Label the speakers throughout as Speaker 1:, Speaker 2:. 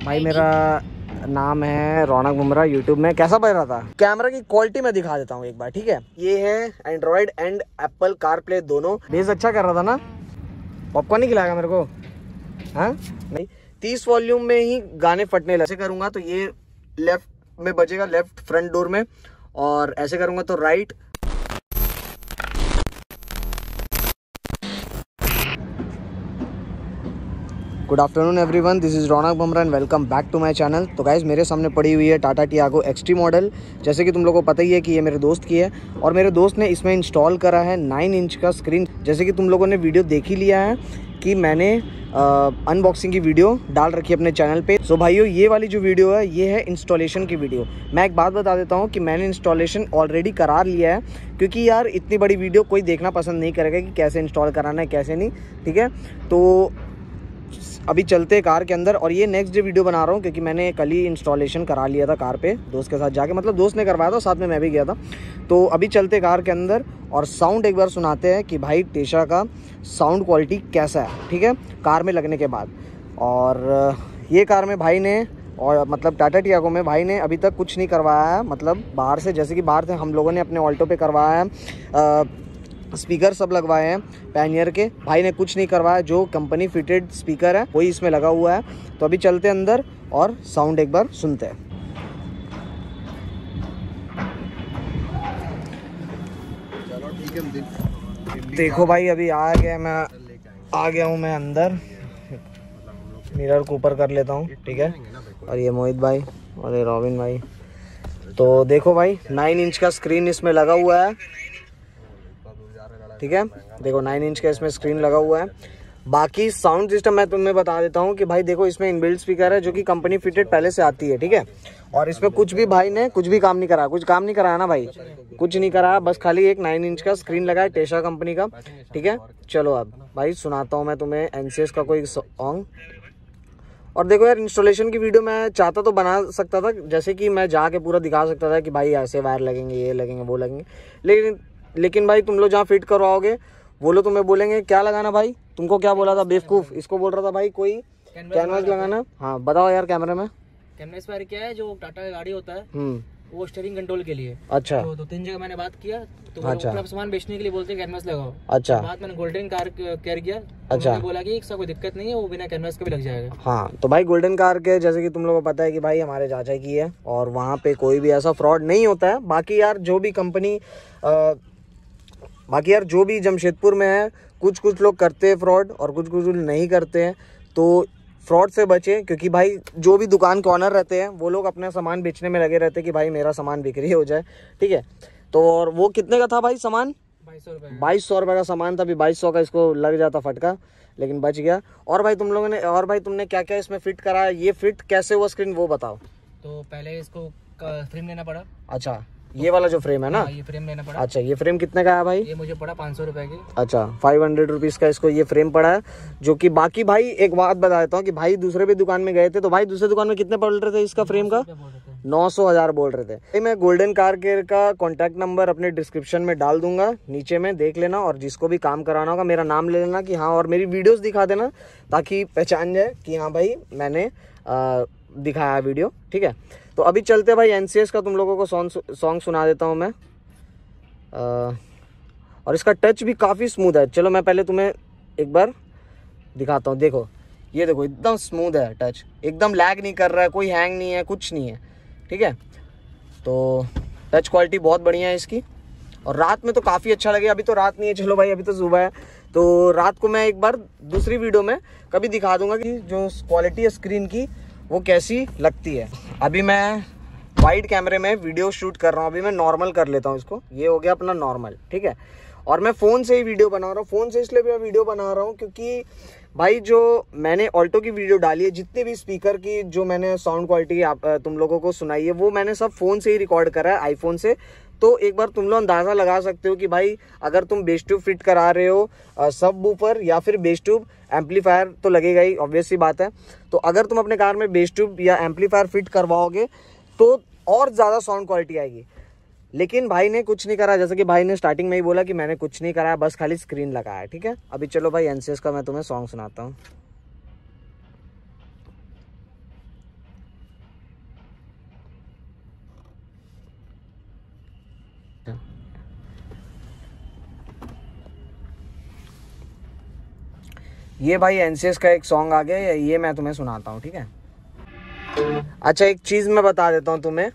Speaker 1: भाई मेरा नाम है रौनक बुमरा। यूट्यूब में कैसा बज रहा था? कैमरा की क्वालिटी मैं दिखा देता हूँ एक बार, ठीक है। ये है एंड्रॉइड एंड एप्पल कारप्ले दोनों। बेस अच्छा कर रहा था ना? पॉपकॉर्न नहीं खिलाएगा मेरे को? हाँ नहीं, 30 वॉल्यूम में ही गाने फटने लगे। ऐसे करूंगा तो ये लेफ्ट में बजेगा, लेफ्ट फ्रंट डोर में, और ऐसे करूंगा तो right. Good afternoon everyone, this is Raunak Bumrah and welcome back to my channel. तो गाइज़ मेरे सामने पड़ी हुई है टाटा टियागो एक्सटी मॉडल। जैसे कि तुम लोगों को पता ही है कि ये मेरे दोस्त की है, और मेरे दोस्त ने इसमें इंस्टॉल करा है 9 इंच का स्क्रीन। जैसे कि तुम लोगों ने वीडियो देख ही लिया है कि मैंने अनबॉक्सिंग की वीडियो डाल रखी है अपने चैनल पे। सो भाइयों, ये वाली जो वीडियो है ये है इंस्टॉलेशन की वीडियो। मैं एक बात बता देता हूँ कि मैंने इंस्टॉलेशन ऑलरेडी करा लिया है, क्योंकि यार इतनी बड़ी वीडियो कोई देखना पसंद नहीं करेगा कि कैसे इंस्टॉल कराना है कैसे नहीं, ठीक है। तो अभी चलते कार के अंदर, और ये नेक्स्ट डे वीडियो बना रहा हूँ क्योंकि मैंने कल ही इंस्टॉलेशन करा लिया था कार पे दोस्त के साथ जाके। मतलब दोस्त ने करवाया था, साथ में मैं भी गया था। तो अभी चलते कार के अंदर और साउंड एक बार सुनाते हैं कि भाई टेशा का साउंड क्वालिटी कैसा है, ठीक है, कार में लगने के बाद। और ये कार में भाई ने, और मतलब टाटा टियागो में भाई ने अभी तक कुछ नहीं करवाया है। मतलब बाहर से, जैसे कि बाहर से हम लोगों ने अपने ऑल्टो पे करवाया है, स्पीकर सब लगवाए हैं पैनियर के। भाई ने कुछ नहीं करवाया, जो कंपनी फिटेड स्पीकर है वही इसमें लगा हुआ है। तो अभी चलते अंदर और साउंड एक बार सुनते हैं।
Speaker 2: चलो ठीक है,
Speaker 1: देखो भाई अभी आ गया हूँ मैं अंदर। मिरर को ऊपर कर लेता हूँ, ठीक है। और ये मोहित भाई और ये रॉबिन भाई। तो देखो भाई 9 इंच का स्क्रीन इसमें लगा हुआ है, ठीक है। देखो 9 इंच का इसमें स्क्रीन लगा हुआ है। बाकी साउंड सिस्टम मैं तुम्हें बता देता हूँ कि भाई देखो इसमें इनबिल्ट स्पीकर है जो कि कंपनी फिटेड पहले से आती है, ठीक है। और इसमें कुछ भी भाई ने कुछ भी काम नहीं करा, कुछ काम नहीं कराया ना भाई, कुछ नहीं कराया, बस खाली एक 9 इंच का स्क्रीन लगा है टेशा कंपनी का, ठीक है। चलो अब भाई सुनाता हूँ मैं तुम्हें एनसीएस का कोई सॉन्ग। और देखो यार, इंस्टॉलेशन की वीडियो मैं चाहता तो बना सकता था, जैसे कि मैं जाके पूरा दिखा सकता था कि भाई ऐसे वायर लगेंगे, ये लगेंगे, वो लगेंगे। लेकिन भाई तुम लोग जहाँ फिट करवाओगे वो लोग तुम्हें बोलेंगे क्या लगाना भाई। तुमको क्या बोला था बेवकूफ? इसको बोल रहा था भाई कोई कैनवास लगाना। हाँ बताओ यार कैमरे में।
Speaker 3: कैनवास वायर क्या है, जो टाटा का गाड़ी होता है वो स्टीयरिंग कंट्रोल के लिए।
Speaker 1: अच्छा।
Speaker 3: तो 2-3 जगह मैंने बात किया तो
Speaker 1: अच्छा,
Speaker 3: अपना सामान बेचने के लिए बोलते हैं कैनवास लगाओ।
Speaker 1: अच्छा।
Speaker 3: बात मैंने गोल्डन कार केयर किया,
Speaker 1: अच्छा,
Speaker 3: बोला कि इसका कोई दिक्कत नहीं है, वो बिना कैनवास के भी लग जाएगा।
Speaker 1: हाँ तो भाई गोल्डन कार के, जैसे कि तुम लोगों को पता है कि भाई हमारे चाचा की है, और वहाँ पे कोई भी ऐसा फ्रॉड नहीं होता है। बाकी यार जो भी जमशेदपुर में है, कुछ लोग करते हैं फ्रॉड और कुछ नहीं करते हैं। तो फ्रॉड से बचें, क्योंकि भाई जो भी दुकान के ऑनर रहते हैं वो लोग अपना सामान बेचने में लगे रहते हैं कि भाई मेरा सामान बिक्री हो जाए, ठीक है। तो और वो कितने का था भाई सामान? 2200 रुपये का सामान था। अभी 2200 का इसको लग जाता फटका, लेकिन बच गया। और भाई तुमने क्या क्या इसमें फिट करा है, ये फिट कैसे हुआ स्क्रीन वो बताओ।
Speaker 3: तो पहले इसको फ्रेम लेना पड़ा।
Speaker 1: अच्छा, ये वाला जो फ्रेम है ना?
Speaker 3: ये फ्रेम लेना पड़ा।
Speaker 1: अच्छा, ये फ्रेम कितने का है भाई?
Speaker 3: ये मुझे पड़ा 500 रुपए की।
Speaker 1: अच्छा, 500 रुपीज़ का इसको ये फ्रेम पड़ा है। जो कि बाकी भाई एक बात बता देता हूँ कि भाई दूसरे भी दुकान में गए थे, तो भाई दूसरे दुकान में कितने बोल रहे थे इसका फ्रेम का? 900,000 बोल रहे थे। मैं गोल्डन कार केयर का कॉन्टैक्ट नंबर अपने डिस्क्रिप्शन में डाल दूंगा, नीचे में देख लेना। और जिसको भी काम कराना होगा मेरा नाम ले लेना कि हाँ, और मेरी वीडियोस दिखा देना ताकि पहचान जाए कि हाँ भाई मैंने दिखाया वीडियो, ठीक है। तो अभी चलते भाई एनसीएस का तुम लोगों को सॉन्ग सुना देता हूँ मैं। और इसका टच भी काफ़ी स्मूथ है। चलो मैं पहले तुम्हें एक बार दिखाता हूँ। देखो, ये देखो एकदम स्मूथ है टच, एकदम लैग नहीं कर रहा है, कोई हैंग नहीं है, कुछ नहीं है, ठीक है। तो टच क्वालिटी बहुत बढ़िया है इसकी। और रात में तो काफ़ी अच्छा लगे। अभी तो रात नहीं है, चलो भाई अभी तो सुबह है, तो रात को मैं एक बार दूसरी वीडियो में कभी दिखा दूंगा कि जो क्वालिटी है स्क्रीन की वो कैसी लगती है। अभी मैं वाइड कैमरे में वीडियो शूट कर रहा हूँ। अभी मैं नॉर्मल कर लेता हूँ इसको। ये हो गया अपना नॉर्मल, ठीक है। और मैं फ़ोन से ही वीडियो बना रहा हूँ। फ़ोन से इसलिए मैं वीडियो बना रहा हूँ क्योंकि भाई जो मैंने ऑल्टो की वीडियो डाली है, जितने भी स्पीकर की जो मैंने साउंड क्वालिटी तुम लोगों को सुनाई है, वो मैंने सब फ़ोन से ही रिकॉर्ड करा है, आईफोन से। तो एक बार तुम लोग अंदाज़ा लगा सकते हो कि भाई अगर तुम बेस ट्यूब फिट करा रहे हो, सब वूफर या फिर बेस ट्यूब, एम्पलीफायर तो लगेगा ही, ऑब्वियस सी बात है। तो अगर तुम अपने कार में बेस ट्यूब या एम्पलीफायर फिट करवाओगे तो और ज़्यादा साउंड क्वालिटी आएगी। लेकिन भाई ने कुछ नहीं करा, जैसे कि भाई ने स्टार्टिंग में ही बोला कि मैंने कुछ नहीं करा, बस खाली स्क्रीन लगाया, ठीक है। अभी चलो भाई एनसीएस का मैं तुम्हें सॉन्ग सुनाता हूँ। ये भाई एनसीएस का एक सॉन्ग आ गया, ये मैं तुम्हें सुनाता हूँ, ठीक है। अच्छा एक चीज़ मैं बता देता हूँ तुम्हें,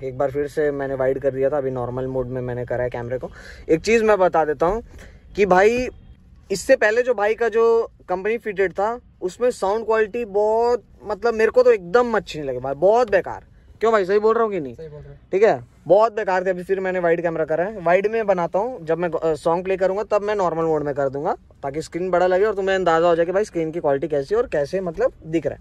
Speaker 1: एक बार फिर से मैंने वाइड कर दिया था, अभी नॉर्मल मोड में मैंने करा है कैमरे को। एक चीज़ मैं बता देता हूँ कि भाई इससे पहले जो भाई का जो कंपनी फिटेड था उसमें साउंड क्वालिटी बहुत, मतलब मेरे को तो एकदम अच्छी नहीं लगी भाई, बहुत बेकार। क्यों भाई, सही बोल रहा हूँ कि नहीं?
Speaker 3: सही बोल रहे हो।
Speaker 1: ठीक है, बहुत बेकार थे। अभी फिर मैंने वाइड कैमरा करा है, वाइड में बनाता हूँ। जब मैं सॉन्ग प्ले करूंगा तब मैं नॉर्मल मोड में कर दूंगा, ताकि स्क्रीन बड़ा लगे और तुम्हें अंदाजा हो जाए कि भाई स्क्रीन की क्वालिटी कैसी है और कैसे मतलब दिख रहा है।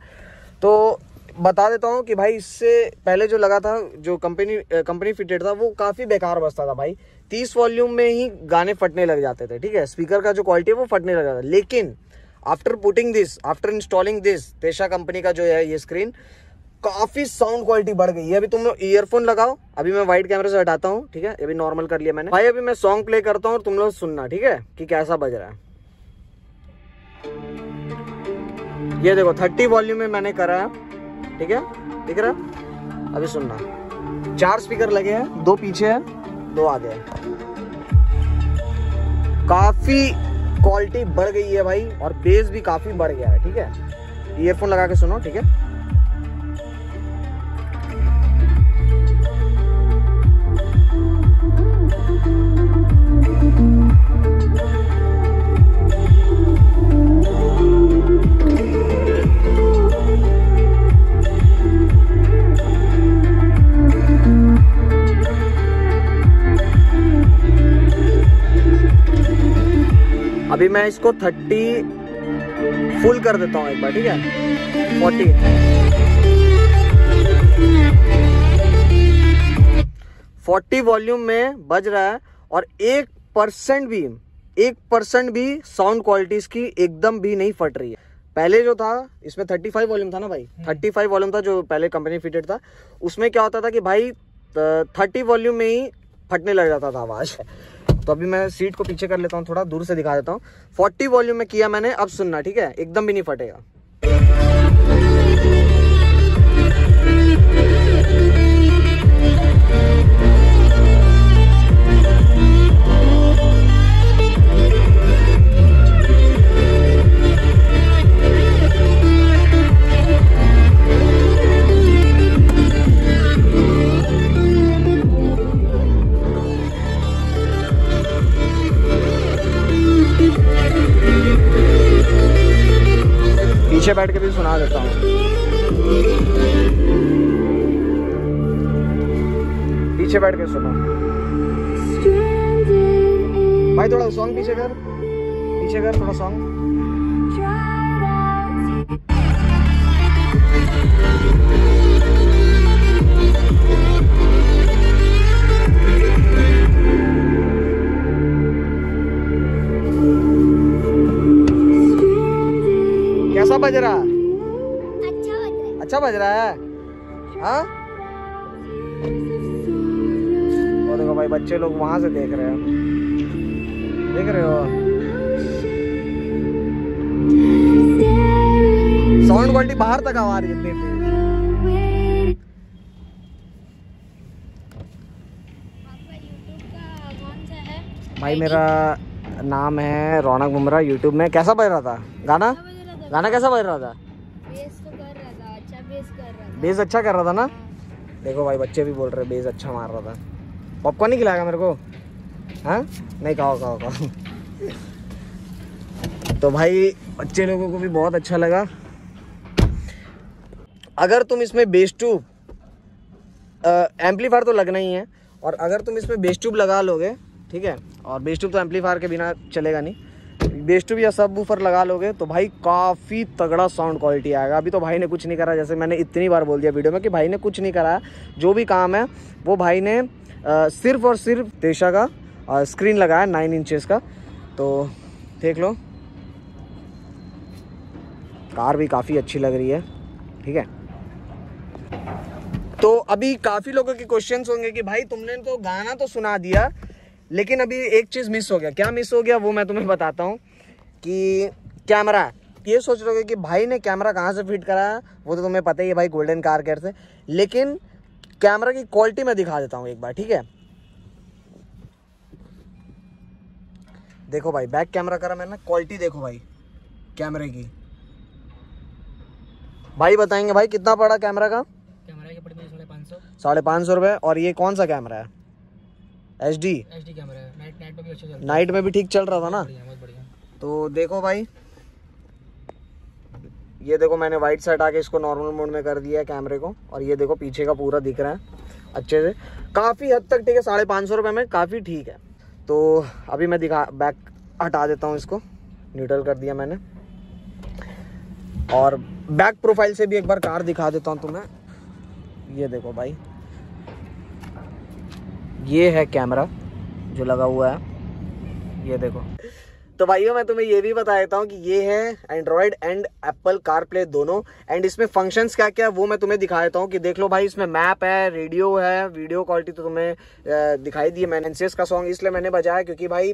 Speaker 1: तो बता देता हूँ कि भाई इससे पहले जो लगा था, जो कंपनी फिटेड था, वो काफ़ी बेकार बजता था भाई। 30 वॉल्यूम में ही गाने फटने लग जाते थे, ठीक है। स्पीकर का जो क्वालिटी है वो फटने लग जाता था। लेकिन आफ्टर इंस्टॉलिंग दिस तेशा कंपनी का जो है ये स्क्रीन, काफ़ी साउंड क्वालिटी बढ़ गई है। अभी तुम लोग ईयरफोन लगाओ, अभी मैं वाइड कैमरे से हटाता हूँ, ठीक है। अभी नॉर्मल कर लिया मैंने भाई। अभी मैं सॉन्ग प्ले करता हूँ और तुम लोग सुनना, ठीक है, कि कैसा बज रहा है। ये देखो 30 वॉल्यूम में मैंने करा है, ठीक है, दिख रहा है। अभी सुनना, 4 स्पीकर लगे हैं, 2 पीछे है, 2 आगे है। काफी क्वालिटी बढ़ गई है भाई, और बेस भी काफी बढ़ गया है, ठीक है। ईयरफोन लगा के सुनो, ठीक है। अभी मैं इसको 30 फुल कर देता हूँ एक बार, ठीक है। 40 वॉल्यूम में बज रहा है, और 1% भी साउंड क्वालिटी इसकी एकदम भी नहीं फट रही है। पहले जो था इसमें 35 वॉल्यूम था ना भाई, 35 वॉल्यूम था जो पहले कंपनी फिटेड था। उसमें क्या होता था कि भाई 30 वॉल्यूम में ही फटने लग जाता था आवाज। तो अभी मैं सीट को पीछे कर लेता हूँ, थोड़ा दूर से दिखा देता हूँ। 40 वॉल्यूम में किया मैंने, अब सुनना, ठीक है, एकदम भी नहीं फटेगा। पीछे बैठ के भी सुना देता हूँ। पीछे बैठ के सुनो भाई, थोड़ा सॉन्ग पीछे कर थोड़ा सॉन्ग। कैसा बज रहा है? अच्छा बज रहा है, हाँ। और देखो भाई, बच्चे लोग वहां से देख रहे हो। साउंड क्वालिटी बाहर तक आ रही है। भाई मेरा नाम है रौनक बुमरा। यूट्यूब में कैसा बज रहा था गाना कैसा बज रहा था?
Speaker 4: बेस तो कर रहा था, अच्छा बेस कर रहा था।
Speaker 1: बेस अच्छा कर रहा था ना। देखो भाई, बच्चे भी बोल रहे बेस अच्छा मार रहा था। पॉपकॉर्न नहीं खिलाएगा मेरे को? हाँ नहीं, खाओ। तो भाई बच्चे लोगों को भी बहुत अच्छा लगा। अगर तुम इसमें बेस ट्यूब, एम्पलीफायर तो लगना ही है, और अगर तुम इसमें बेस ट्यूब लगा लोगे, ठीक है, और बेस ट्यूब तो एम्पलीफायर के बिना चलेगा नहीं, बेस ट्यूब या सब वूफर लगा लोगे तो भाई काफ़ी तगड़ा साउंड क्वालिटी आएगा। अभी तो भाई ने कुछ नहीं करा, जैसे मैंने इतनी बार बोल दिया वीडियो में कि भाई ने कुछ नहीं करा। जो भी काम है वो भाई ने सिर्फ और सिर्फ तेशा का स्क्रीन लगाया 9 इंचेस का। तो देख लो, कार भी काफ़ी अच्छी लग रही है, ठीक है। तो अभी काफ़ी लोगों के क्वेश्चंस होंगे कि भाई तुमने तो गाना तो सुना दिया, लेकिन अभी एक चीज़ मिस हो गया। क्या मिस हो गया वो मैं तुम्हें बताता हूँ कि कैमरा। ये सोच रहे हो कि भाई ने कैमरा कहाँ से फिट कराया, वो तो तुम्हें पता ही है भाई, गोल्डन कार केयर से। लेकिन कैमरा की क्वालिटी मैं दिखा देता हूँ एक बार, ठीक है। देखो भाई, बैक कैमरा करा मैंने, क्वालिटी देखो भाई, कैमरे की। भाई बताएंगे भाई कितना पड़ा कैमरा का?
Speaker 3: कैमरा की पड़ी 550।
Speaker 1: 550 रुपये। और ये कौन सा कैमरा है? HD
Speaker 3: कैमरा है। नाइट में भी अच्छा चल रहा है।
Speaker 1: नाइट में भी ठीक चल रहा था ना?
Speaker 3: बहुत बढ़िया।
Speaker 1: तो देखो भाई, ये देखो मैंने वाइट से हटा के इसको नॉर्मल मोड में कर दिया है कैमरे को, और ये देखो पीछे का पूरा दिख रहा है अच्छे से, काफ़ी हद तक ठीक है। 550 रुपये में काफ़ी ठीक है। तो अभी मैं बैक हटा देता हूँ, इसको न्यूट्रल कर दिया मैंने, और बैक प्रोफाइल से भी एक बार कार दिखा देता हूँ तुम्हें। ये देखो भाई, ये है कैमरा जो लगा हुआ है, ये देखो। तो भाइयों मैं तुम्हें ये भी बता देता हूँ कि ये है एंड्रॉयड एंड एप्पल कारप्ले दोनों, एंड इसमें फंक्शंस क्या क्या है वो मैं तुम्हें दिखा देता हूँ कि देख लो भाई। इसमें मैप है, रेडियो है, वीडियो क्वालिटी तो तुम्हें दिखाई दी है मैंने। एनसीएस का सॉन्ग इसलिए मैंने बजाया क्योंकि भाई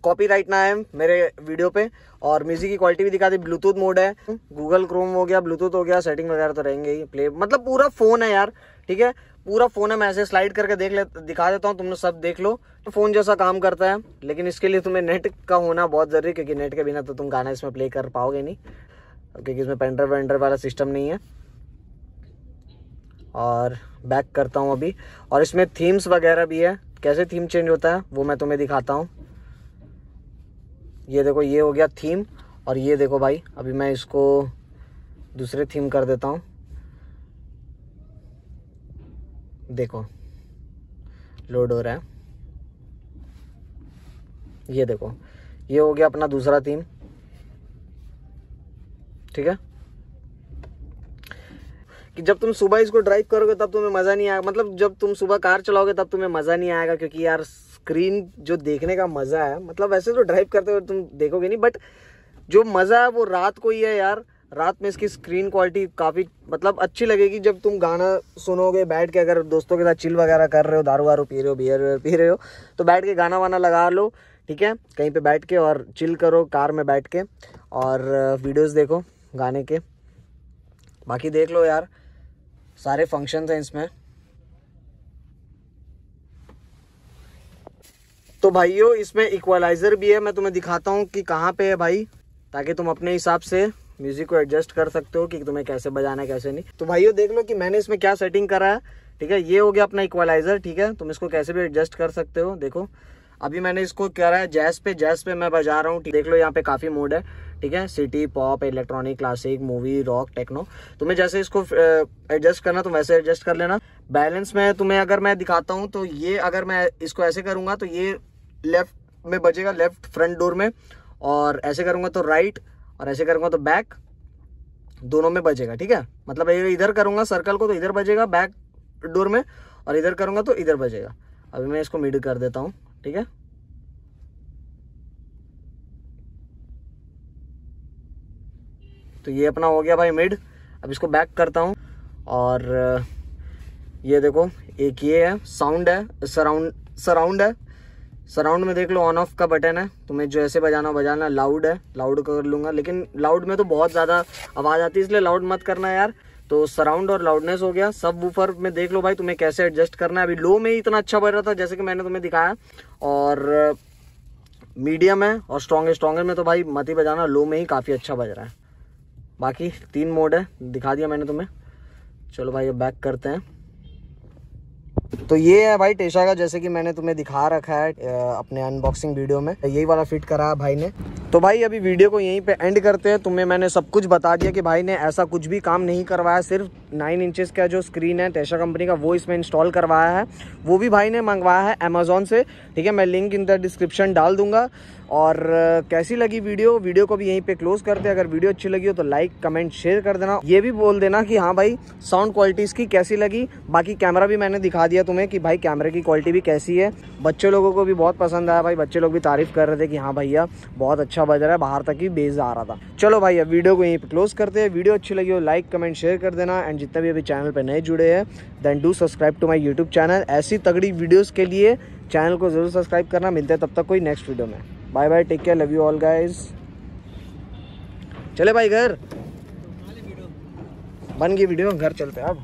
Speaker 1: कॉपीराइट ना है मेरे वीडियो पे, और म्यूजिक की क्वालिटी भी दिखा दी। ब्लूटूथ मोड है, गूगल क्रोम हो गया, ब्लूटूथ हो गया, सेटिंग वगैरह तो रहेंगे ही। प्ले मतलब पूरा फोन है यार, ठीक है, पूरा फोन है। मैं ऐसे स्लाइड करके दिखा देता हूँ, तुमने सब देख लो। तो फोन जैसा काम करता है, लेकिन इसके लिए तुम्हें नेट का होना बहुत जरूरी है, क्योंकि नेट के बिना तो तुम गाना इसमें प्ले कर पाओगे नहीं, क्योंकि इसमें पेनड्राइव वेंड्राइव वाला सिस्टम नहीं है। और बैक करता हूँ अभी, और इसमें थीम्स वगैरह भी है, कैसे थीम चेंज होता है वो मैं तुम्हें दिखाता हूँ। ये देखो, ये हो गया थीम, और ये देखो भाई अभी मैं इसको दूसरे थीम कर देता हूँ। देखो लोड हो रहा है, ये देखो ये हो गया अपना दूसरा थीम, ठीक है। कि जब तुम सुबह इसको ड्राइव करोगे तब तुम्हें मज़ा नहीं आएगा, मतलब जब तुम सुबह कार चलाओगे तब तुम्हें मज़ा नहीं आएगा, क्योंकि यार स्क्रीन जो देखने का मज़ा है, मतलब वैसे तो ड्राइव करते हुए तुम देखोगे नहीं, बट जो मज़ा है वो रात को ही है यार। रात में इसकी स्क्रीन क्वालिटी काफ़ी मतलब अच्छी लगेगी जब तुम गाना सुनोगे बैठ के। अगर दोस्तों के साथ चिल वगैरह कर रहे हो, दारू वारू पी रहे हो, बियर पी रहे हो, तो बैठ के गाना वाना लगा लो, ठीक है, कहीं पे बैठ के, और चिल करो कार में बैठ के, और वीडियोस देखो गाने के। बाकी देख लो यार, सारे फंक्शंस हैं इसमें। तो भाइयों इसमें इक्वलाइजर भी है, मैं तुम्हें दिखाता हूँ कि कहाँ पे है भाई, ताकि तुम अपने हिसाब से म्यूजिक को एडजस्ट कर सकते हो कि तुम्हें कैसे बजाना है कैसे नहीं। तो भाइयों देख लो कि मैंने इसमें क्या सेटिंग करा है, ठीक है। ये हो गया अपना इक्वलाइजर, ठीक है, तुम इसको कैसे भी एडजस्ट कर सकते हो। देखो अभी मैंने इसको करा है जैज पे मैं बजा रहा हूँ, देख लो यहाँ पे काफ़ी मोड है, ठीक है, city, pop, electronic, classic, movie, rock, techno. तुम्हें जैसे इसको एडजस्ट करना तुम वैसे एडजस्ट कर लेना। बैलेंस में तुम्हें अगर मैं दिखाता हूँ तो ये अगर मैं इसको ऐसे करूँगा तो ये लेफ्ट में बजेगा, लेफ्ट फ्रंट डोर में, और ऐसे करूँगा तो राइट, और ऐसे करूँगा तो बैक, दोनों में बजेगा, ठीक है। मतलब इधर करूँगा सर्कल को तो इधर बजेगा बैक डोर में, और इधर करूँगा तो इधर बजेगा। अभी मैं इसको मिड कर देता हूँ, ठीक है। तो ये अपना हो गया भाई मिड। अब इसको बैक करता हूँ, और ये देखो एक ये है, साउंड है, सराउंड है। सराउंड में देख लो ऑन ऑफ का बटन है, तुम्हें जो ऐसे बजाना बजाना। लाउड है, लाउड कर लूँगा, लेकिन लाउड में तो बहुत ज़्यादा आवाज़ आती है, इसलिए लाउड मत करना यार। तो सराउंड और लाउडनेस हो गया। सब वूफर में देख लो भाई तुम्हें कैसे एडजस्ट करना है। अभी लो में ही इतना अच्छा बज रहा था जैसे कि मैंने तुम्हें दिखाया, और मीडियम है, और स्ट्रॉन्ग में तो भाई मत ही बजाना, लो में ही काफ़ी अच्छा बज रहा है। बाकी 3 मोड है, दिखा दिया मैंने तुम्हें। चलो भाई अब बैक करते हैं। तो ये है भाई टेशा का, जैसे कि मैंने तुम्हें दिखा रखा है अपने अनबॉक्सिंग वीडियो में, यही वाला फिट करा है भाई ने। तो भाई अभी वीडियो को यहीं पे एंड करते हैं। तुम्हें मैंने सब कुछ बता दिया कि भाई ने ऐसा कुछ भी काम नहीं करवाया, सिर्फ 9 इंचेस का जो स्क्रीन है टेशा कंपनी का वो इसमें इंस्टॉल करवाया है, वो भी भाई ने मंगवाया है अमेजोन से, ठीक है। मैं लिंक इन द डिस्क्रिप्शन डाल दूंगा। और कैसी लगी वीडियो को भी यहीं पे क्लोज करते हैं। अगर वीडियो अच्छी लगी हो तो लाइक कमेंट शेयर कर देना। ये भी बोल देना कि हाँ भाई साउंड क्वालिटी इसकी कैसी लगी। बाकी कैमरा भी मैंने दिखा दिया तुम्हें कि भाई कैमरे की क्वालिटी भी कैसी है। बच्चे लोगों को भी बहुत पसंद आया भाई, बच्चे लोग भी तारीफ कर रहे थे कि हाँ भैया बहुत अच्छा बज रहा है, बाहर तक ही बेस आ रहा था। चलो भाई अब वीडियो को यहीं पे क्लोज करते हैं। वीडियो अच्छी लगी हो लाइक कमेंट शेयर कर देना, एंड जितने भी अभी चैनल पे नए जुड़े हैं then do subscribe to my YouTube channel. ऐसी तगड़ी वीडियोस के लिए चैनल को जरूर सब्सक्राइब करना। मिलते हैं तब तक कोई नेक्स्ट वीडियो में। Bye bye, take care, love you all guys. चले भाई घर बन गई वीडियो, घर चलते हैं अब।